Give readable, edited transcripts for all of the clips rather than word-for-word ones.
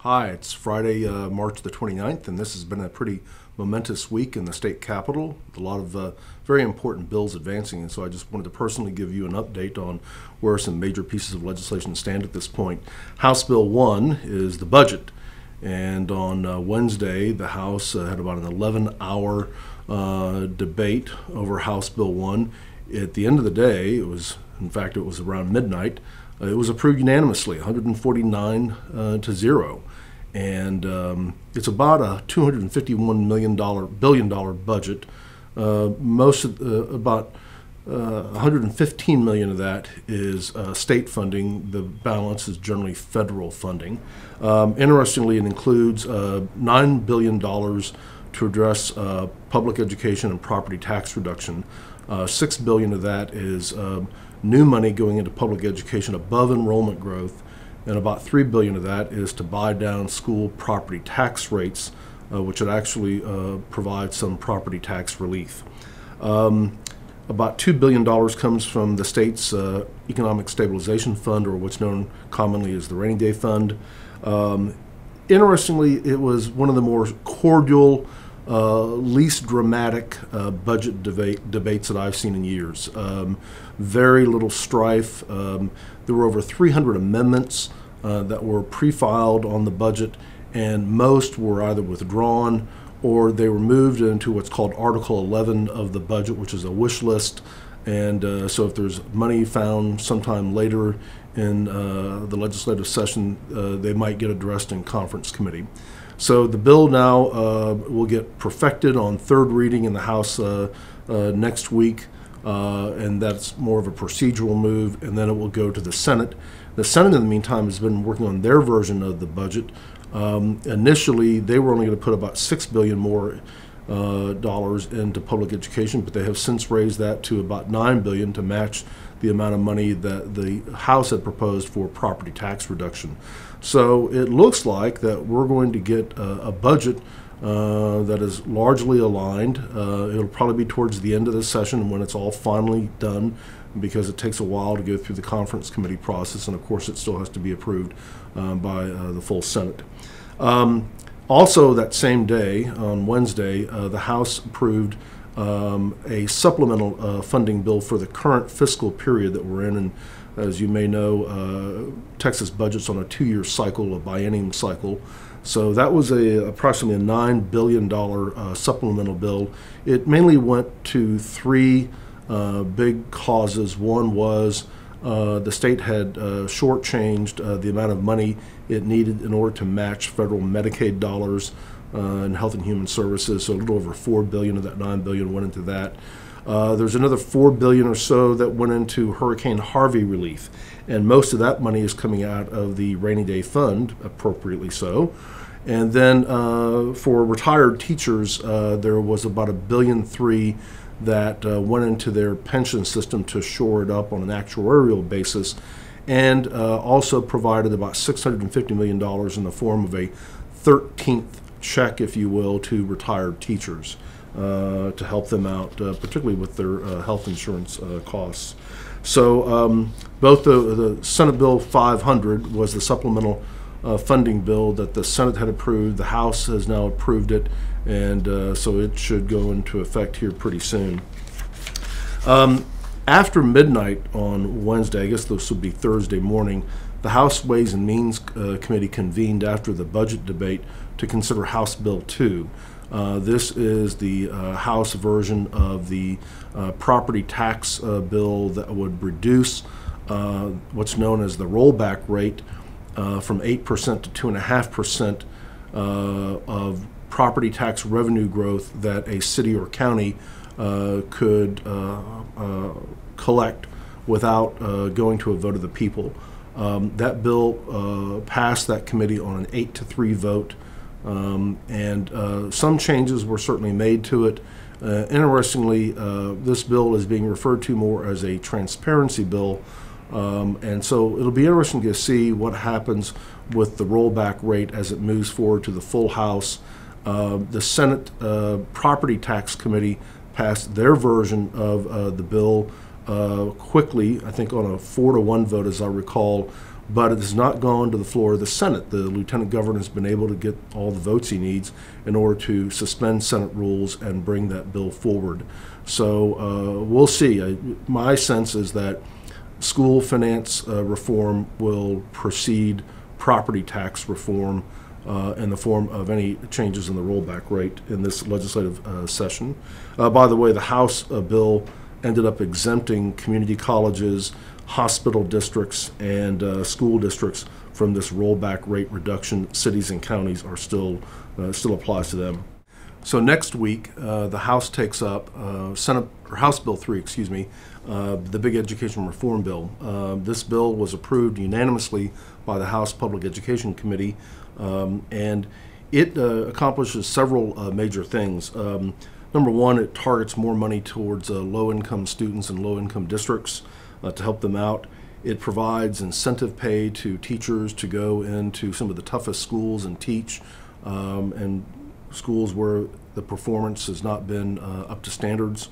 Hi, it's Friday, March the 29th, and this has been a pretty momentous week in the state capitol. A lot of very important bills advancing, and so I just wanted to personally give you an update on where some major pieces of legislation stand at this point. House Bill 1 is the budget, and on Wednesday, the House had about an 11-hour debate over House Bill 1. At the end of the day, it was around midnight. It was approved unanimously, 149 to 0. And it's about a $251 billion budget. About 115 million of that is state funding. The balance is generally federal funding. Interestingly, it includes $9 billion to address public education and property tax reduction. $6 billion of that is new money going into public education above enrollment growth, and about $3 billion of that is to buy down school property tax rates, which would actually provide some property tax relief. About $2 billion comes from the state's Economic Stabilization Fund, or what's known commonly as the Rainy Day Fund. Interestingly, it was one of the more cordial, least dramatic budget debates that I've seen in years. Very little strife. There were over 300 amendments that were pre-filed on the budget, and most were either withdrawn or they were moved into what's called Article 11 of the budget, which is a wish list. And so if there's money found sometime later in the legislative session, they might get addressed in conference committee. So the bill now will get perfected on third reading in the House next week, and that's more of a procedural move, and then it will go to the Senate. The Senate, in the meantime, has been working on their version of the budget. Initially, they were only going to put about $6 billion more dollars into public education, but they have since raised that to about $9 billion to match the amount of money that the House had proposed for property tax reduction. So it looks like that we're going to get a budget that is largely aligned. It'll probably be towards the end of the session when it's all finally done, because it takes a while to go through the conference committee process, and of course it still has to be approved by the full Senate. Also that same day, on Wednesday, the House approved a supplemental funding bill for the current fiscal period that we're in. And as you may know, Texas budget's on a 2-year cycle, a biennium cycle. So that was approximately a $9 billion supplemental bill. It mainly went to three big causes. One was the state had shortchanged the amount of money it needed in order to match federal Medicaid dollars in Health and Human Services. So a little over $4 billion of that $9 billion went into that. There's another $4 billion or so that went into Hurricane Harvey relief, and most of that money is coming out of the Rainy Day Fund, appropriately so. And then for retired teachers, there was about $1.3 billion that went into their pension system to shore it up on an actuarial basis, and also provided about $650 million in the form of a 13th check, if you will, to retired teachers to help them out, particularly with their health insurance costs. So both the Senate Bill 500 was the supplemental funding bill that the Senate had approved. The House has now approved it, and so it should go into effect here pretty soon. After midnight on Wednesday, I guess this would be Thursday morning, the House Ways and Means Committee convened after the budget debate to consider House Bill 2. This is the House version of the property tax bill that would reduce what's known as the rollback rate from 8% to 2.5% of property tax revenue growth that a city or county could collect without going to a vote of the people. That bill passed that committee on an 8-3 vote, and some changes were certainly made to it. Interestingly, this bill is being referred to more as a transparency bill, and so it'll be interesting to see what happens with the rollback rate as it moves forward to the full House. The Senate Property Tax Committee passed their version of the bill quickly, I think on a 4-1 vote, as I recall, but it has not gone to the floor of the Senate. The Lieutenant Governor has been able to get all the votes he needs in order to suspend Senate rules and bring that bill forward. So we'll see. My sense is that school finance reform will precede property tax reform in the form of any changes in the rollback rate in this legislative session. By the way, the House bill ended up exempting community colleges, hospital districts, and school districts from this rollback rate reduction. Cities and counties are still applies to them. So next week, the House takes up House Bill 3, the big education reform bill. This bill was approved unanimously by the House Public Education Committee, and it accomplishes several major things. Number one, it targets more money towards low-income students and low-income districts to help them out. It provides incentive pay to teachers to go into some of the toughest schools and teach, and schools where the performance has not been up to standards.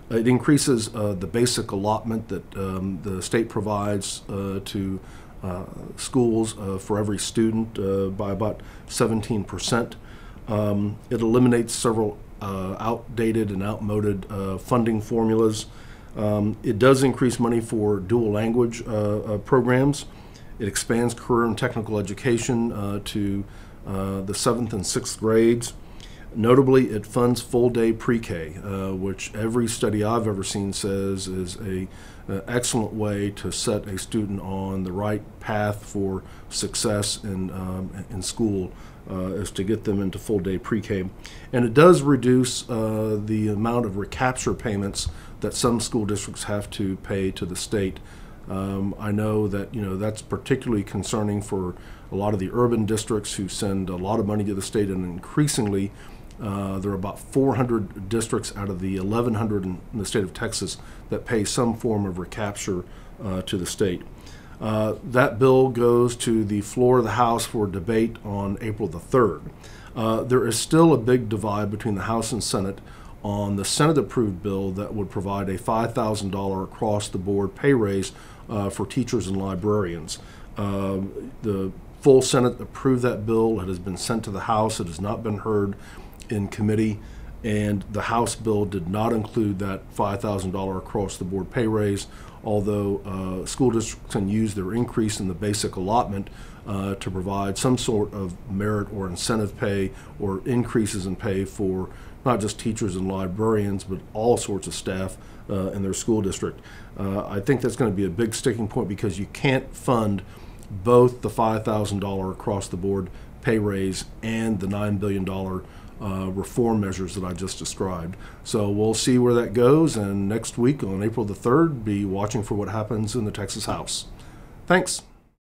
It increases the basic allotment that the state provides to schools for every student by about 17%. It eliminates several outdated and outmoded funding formulas. It does increase money for dual language programs. It expands career and technical education to the 7th and 6th grades. Notably, it funds full-day pre-K, which every study I've ever seen says is an excellent way to set a student on the right path for success in school, is to get them into full-day pre-K. And it does reduce the amount of recapture payments that some school districts have to pay to the state. I know that that's particularly concerning for a lot of the urban districts who send a lot of money to the state, and increasingly there are about 400 districts out of the 1,100 in the state of Texas that pay some form of recapture to the state. That bill goes to the floor of the House for debate on April the 3rd. There is still a big divide between the House and Senate on the Senate-approved bill that would provide a $5,000 across-the-board pay raise for teachers and librarians. The full Senate approved that bill. It has been sent to the House. It has not been heard in committee, and the House bill did not include that $5,000 across-the-board pay raise, although school districts can use their increase in the basic allotment to provide some sort of merit or incentive pay or increases in pay for not just teachers and librarians, but all sorts of staff in their school district. I think that's going to be a big sticking point, because you can't fund both the $5,000 across-the-board pay raise and the $9 billion reform measures that I just described. So we'll see where that goes, and next week on April the 3rd, be watching for what happens in the Texas House. Thanks.